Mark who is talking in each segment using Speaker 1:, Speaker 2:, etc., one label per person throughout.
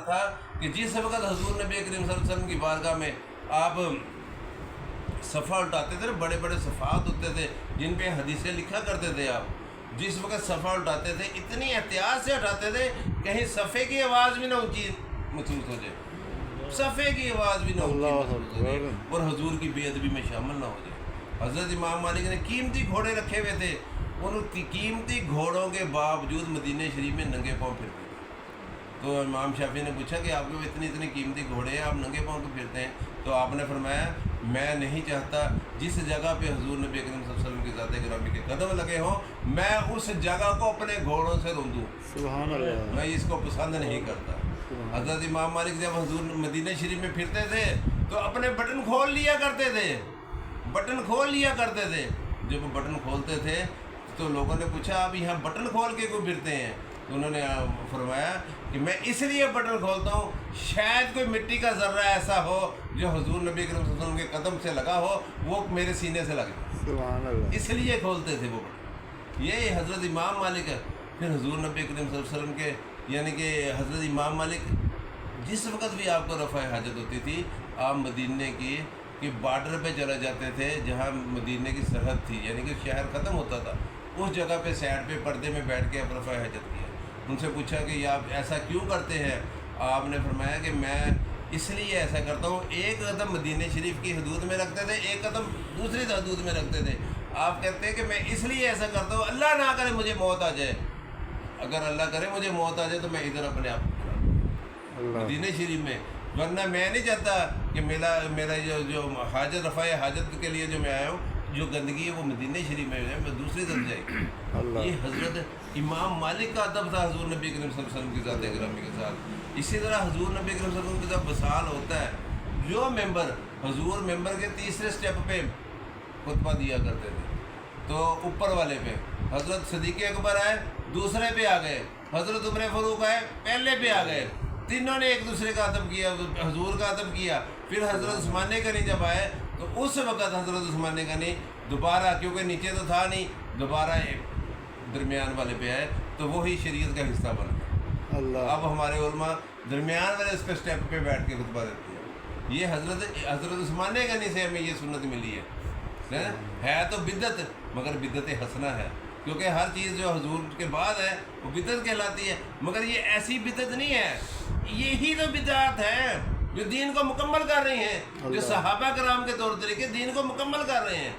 Speaker 1: था कि जिस वक्त हुजूर नबी करीम सल्लल्लाहु अलैहि वसल्लम की बारगाह में आप सफ़ा उल्टाते थे, बड़े बड़े सफ़ात होते थे जिन पे हदीसें लिखा करते थे। आप जिस वक्त सफ़ा उल्टाते थे इतनी एहतियात से उठाते थे कहीं सफ़े की आवाज़ भी ना ऊँची महसूस हो जाए, सफ़े की आवाज़ भी ना ऊँची महसूस हो जाए और हुजूर की बेअदबी में शामिल ना हो जाए। हज़रत इमाम मालिक ने कीमती घोड़े रखे हुए थे, उन कीमती घोड़ों के बावजूद मदीने शरीफ में नंगे पाँव फिरते थे। तो इमाम शाफी ने पूछा कि आपके इतनी इतनी कीमती घोड़े हैं, आप नंगे पाँव क्यों फिरते हैं? तो आपने फरमाया मैं नहीं चाहता जिस जगह पे हुजूर नबी करीम सल्लल्लाहु अलैहि वसल्लम की ज़ात गिरामी के कदम लगे हों मैं उस जगह को अपने घोड़ों से रोंदूँ। सुभान अल्लाह। मैं इसको पसंद नहीं करता। हज़रत इमाम मालिक जब हुजूर मदीने शरीफ में फिरते थे तो अपने बटन खोल लिया करते थे, बटन खोल लिया करते थे। जब बटन खोलते थे तो लोगों ने पूछा आप यहाँ बटन खोल के क्यों फिरते हैं? तो उन्होंने फरमाया कि मैं इसलिए बटन खोलता हूँ शायद कोई मिट्टी का ज़र्रा ऐसा हो जो हुजूर नबी करीम सल्लल्लाहु अलैहि वसल्लम के कदम से लगा हो वो मेरे सीने से लगे, सुभान अल्लाह, इसलिए खोलते थे वो बटन। ये हज़रत इमाम मालिक है। फिर हुजूर नबी करीम सल्लल्लाहु अलैहि वसल्लम के यानी कि हज़रत इमाम मालिक जिस वक्त भी आपको रफ़ा हाजत होती थी आप मदीने की बॉर्डर पे चले जाते थे जहाँ मदीने की सरहद थी यानी कि शहर ख़त्म होता था, उस जगह पे साइड पे पर्दे में बैठ के आप रफ़ा हाजत किया। उनसे पूछा कि आप ऐसा क्यों करते हैं? आपने फरमाया कि मैं इसलिए ऐसा करता हूँ, एक कदम मदीने शरीफ की हदूद में रखते थे, एक कदम दूसरी हदूद में रखते थे। आप कहते हैं कि मैं इसलिए ऐसा करता हूँ अल्लाह ना करे मुझे मौत आ जाए, अगर अल्लाह करे मुझे मौत आ जाए तो मैं इधर अपने आप मदीने शरीफ में, वरना मैं नहीं चाहता कि मेरा जो हाजत रफ़ा हाजत के लिए जो मैं आया हूँ जो गंदगी है वो मदीने शरीफ में है मैं दूसरी तरफ जाएगी। ये हज़रत इमाम मालिक का अदब था हुजूर नबी करीम सल्लल्लाहु अलैहि वसल्लम की ज़ात गिरामी के साथ। इसी तरह हुजूर नबी करीम सल्लल्लाहु अलैहि वसल्लम के साथ वसाल होता है जो मेंबर हुजूर मेंबर के तीसरे स्टेप पे खुतबा दिया करते थे तो ऊपर वाले पे हज़रत सदीक़ अकबर आए दूसरे पे आ गए, हज़रत उमर फ़ारूक आए पहले पे आ गए, तीनों ने एक दूसरे का अदब किया, हुजूर का अदब किया। फिर हज़रत उस्मान गनी जब आए तो उस वक़्त हज़रत उस्मान गनी दोबारा क्योंकि नीचे तो था नहीं दोबारा दरमियान वाले पे आए तो वही शरीयत का हिस्सा बना अल्लाह। अब हमारे उलमा दरमियान वाले उसके स्टेप पे बैठ के खुतबा देते हैं। ये हज़रत उस्मान गनी से हमें ये सुन्नत मिली है तो बिद्दत मगर बिद्दत हसना है क्योंकि हर चीज़ जो हुजूर के बाद है वो बिद्दत कहलाती है, मगर ये ऐसी बिद्दत नहीं है, यही तो बिदअत है जो दीन को मुकम्मल कर रही हैं, जो सहाबा कराम के तौर तरीके दीन को मुकम्मल कर रहे हैं।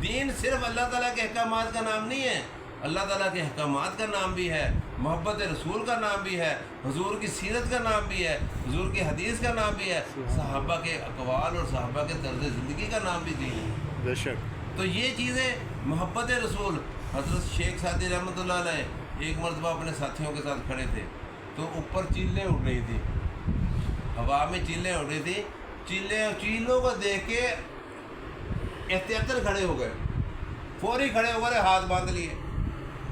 Speaker 1: दीन सिर्फ अल्लाह ताला के अहकामात का नाम नहीं है, अल्लाह ताला के अहकामात का नाम भी है, मोहब्बत रसूल का नाम भी है, हुजूर की सीरत का नाम भी है, हुजूर की हदीस का नाम भी है, सहाबा के अक़वाल और सहाबा के तर्ज़ ज़िंदगी का नाम भी दीन है बेशक। तो ये चीज़ें मोहब्बत रसूल। हज़रत शेख सादी रहमतुल्लाह अलैह एक मरतबा अपने साथियों के साथ खड़े थे तो ऊपर चीलें उड़ रही थी, हवा में चीलें उड़ रही थी, चीलों को देख के एहतियातन खड़े हो गए, फौरी खड़े हो गए, हाथ बांध लिए।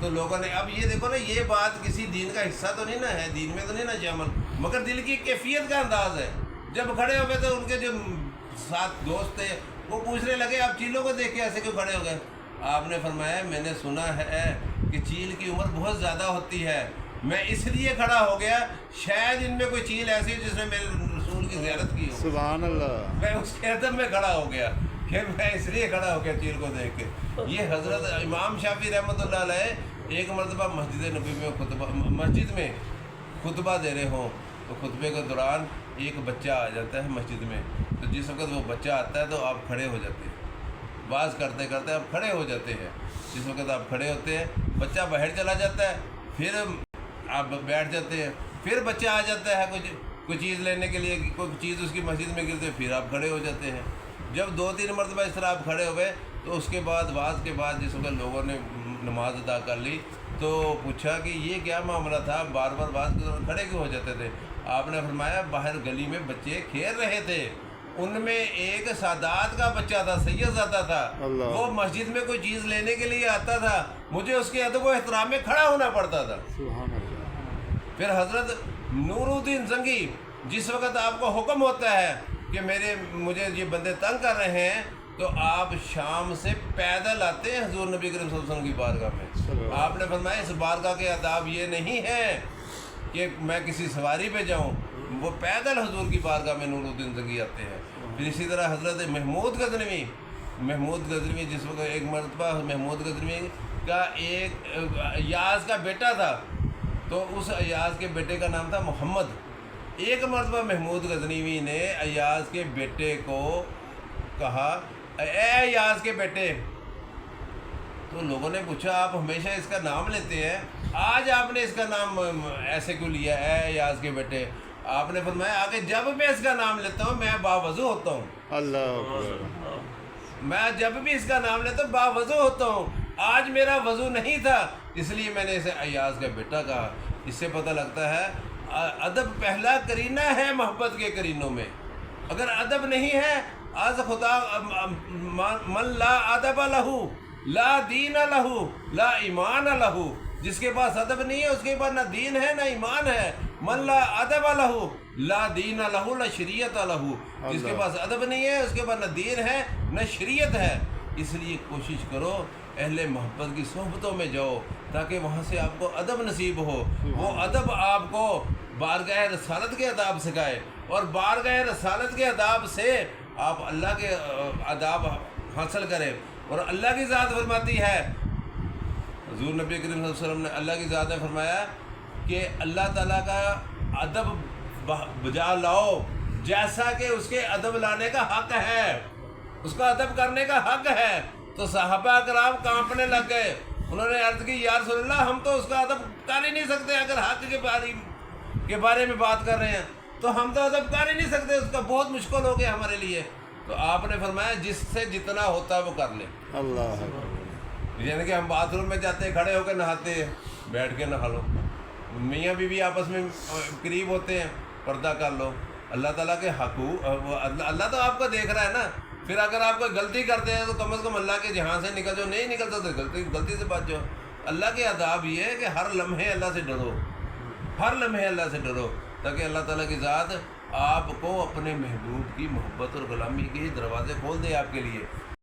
Speaker 1: तो लोगों ने अब ये देखो ना ये बात किसी दीन का हिस्सा तो नहीं ना है, दीन में तो नहीं ना शामिल, मगर दिल की कैफियत का अंदाज़ है। जब खड़े हो गए तो उनके जो साथ दोस्त थे वो पूछने लगे आप चीलों को देख के ऐसे क्यों खड़े हो गए? आपने फरमाया मैंने सुना है कि चील की उम्र बहुत ज़्यादा होती है, मैं इसलिए खड़ा हो गया शायद इनमें कोई चील ऐसी हो जिसने मेरे रसूल की ज़ियारत की हो, सुभान अल्लाह। मैं उसके अदब में खड़ा हो गया कि मैं इसलिए खड़ा हो गया चील को देख के। ये हज़रत इमाम शाफी रहमतुल्लाह अलैह एक मरतबा मस्जिद नबी में मस्जिद में खुतबा दे रहे हों तो खुतबे के दौरान एक बच्चा आ जाता है मस्जिद में, तो जिस वक्त वो बच्चा आता है तो आप खड़े हो जाते हैं, बाज़ करते करते आप खड़े हो जाते हैं। जिस वक्त आप खड़े होते हैं बच्चा बाहर चला जाता है, फिर आप बैठ जाते हैं, फिर बच्चा आ जाता है कोई चीज़ लेने के लिए, कोई चीज़ उसकी मस्जिद में गिरते फिर आप खड़े हो जाते हैं। जब 2-3 मरतबा इस तरह आप खड़े हो गए तो उसके बाद वाज़ के बाद जिस वक्त लोगों ने नमाज अदा कर ली तो पूछा कि ये क्या मामला था, बार बार वाज़ के दौरान खड़े क्यों हो जाते थे? आपने फरमाया बाहर गली में बच्चे खेल रहे थे, उनमें एक सादात का बच्चा था, सैयदज़ादा था, वो मस्जिद में कोई चीज़ लेने के लिए आता था, मुझे उसके अदब व एहतराम में खड़ा होना पड़ता था। फिर हज़रत नूरुद्दीन ज़ंगी जिस वक्त आपको हुक्म होता है कि मुझे ये बंदे तंग कर रहे हैं तो आप शाम से पैदल आते हैं हुजूर नबी करीम सल्लल्लाहु अलैहि वसल्लम की बारगाह में। आपने फरमाया इस बारगाह के आदाब ये नहीं है कि मैं किसी सवारी पे जाऊं, وہ پیدل حضور کی بارگاہ میں نور الدین زنگی آتے ہیں۔ پھر اسی طرح حضرت محمود غزنوی جس وقت ایک مرتبہ محمود غزنوی کا ایک ایاز کا بیٹا تھا، تو اس ایاز کے بیٹے کا نام تھا محمد۔ ایک مرتبہ محمود غزنوی نے ایاز کے بیٹے کو کہا اے ایاز کے بیٹے، تو لوگوں نے پوچھا آپ ہمیشہ اس کا نام لیتے ہیں، آج آپ نے اس کا نام ایسے کیوں لیا اے ایاز کے بیٹے؟ آپ نے فرمایا آگے جب میں اس کا نام لیتا ہوں میں باوضو ہوتا ہوں،
Speaker 2: اللہ
Speaker 1: میں جب بھی اس کا نام لیتا ہوں باوضو ہوتا ہوں، آج میرا وضو نہیں تھا اس لیے میں نے اسے ایاز کا بیٹا کہا۔ اس سے پتہ لگتا ہے ادب پہلا کرینہ ہے محبت کے کرینوں میں۔ اگر ادب نہیں ہے از خدا من لا ادب لہو لا دین لہو لا ایمان لہو، جس کے پاس ادب نہیں ہے اس کے پاس نہ دین ہے نہ ایمان ہے۔ من لا ادب لہو لا دین لہو لا شریعت لہو، جس کے پاس ادب نہیں ہے اس کے پاس نہ دین ہے نہ شریعت ہے۔ اس لیے کوشش کرو اہل محبت کی صحبتوں میں جاؤ تاکہ وہاں سے آپ کو ادب نصیب ہو، وہ ادب آپ کو بارگاہ رسالت کے آداب سکھائے، اور بارگاہ رسالت کے آداب سے آپ اللہ کے آداب حاصل کریں۔ اور اللہ کی ذات فرماتی ہے، حضور نبی کریم صلی اللہ علیہ وسلم نے اللہ کی ذات نے فرمایا کہ اللہ تعالیٰ کا ادب بجا لاؤ جیسا کہ اس کے ادب لانے کا حق ہے، اس کا ادب کرنے کا حق ہے۔ تو صحابہ کرام کانپنے لگ گئے، انہوں نے عرض کی یا رسول اللہ ہم تو اس کا ادب کر ہی نہیں سکتے، اگر حق کے بارے میں بات کر رہے ہیں تو ہم تو ادب کر ہی نہیں سکتے، اس کا بہت مشکل ہو گیا ہمارے لیے۔ تو آپ نے فرمایا جس سے جتنا ہوتا ہے وہ کر لیں۔
Speaker 2: اللہ
Speaker 1: یعنی کہ ہم باتھ روم میں جاتے ہیں کھڑے ہو کے نہاتے ہیں، بیٹھ کے نہا لو، میاں بیوی آپس میں قریب ہوتے ہیں پردہ کر لو۔ اللہ تعالیٰ کے حقوق اللہ تو آپ کو دیکھ رہا ہے نا، پھر اگر آپ کوئی غلطی کرتے ہیں تو کم از کم اللہ کے جہاں سے نکل جاؤ، نہیں نکلتا تو غلطی سے بچ جاؤ۔ اللہ کے آداب یہ ہے کہ ہر لمحے اللہ سے ڈرو، ہر لمحے اللہ سے ڈرو، تاکہ اللہ تعالیٰ کی ذات آپ کو اپنے محبوب کی محبت اور غلامی کے دروازے کھول دے آپ کے لیے۔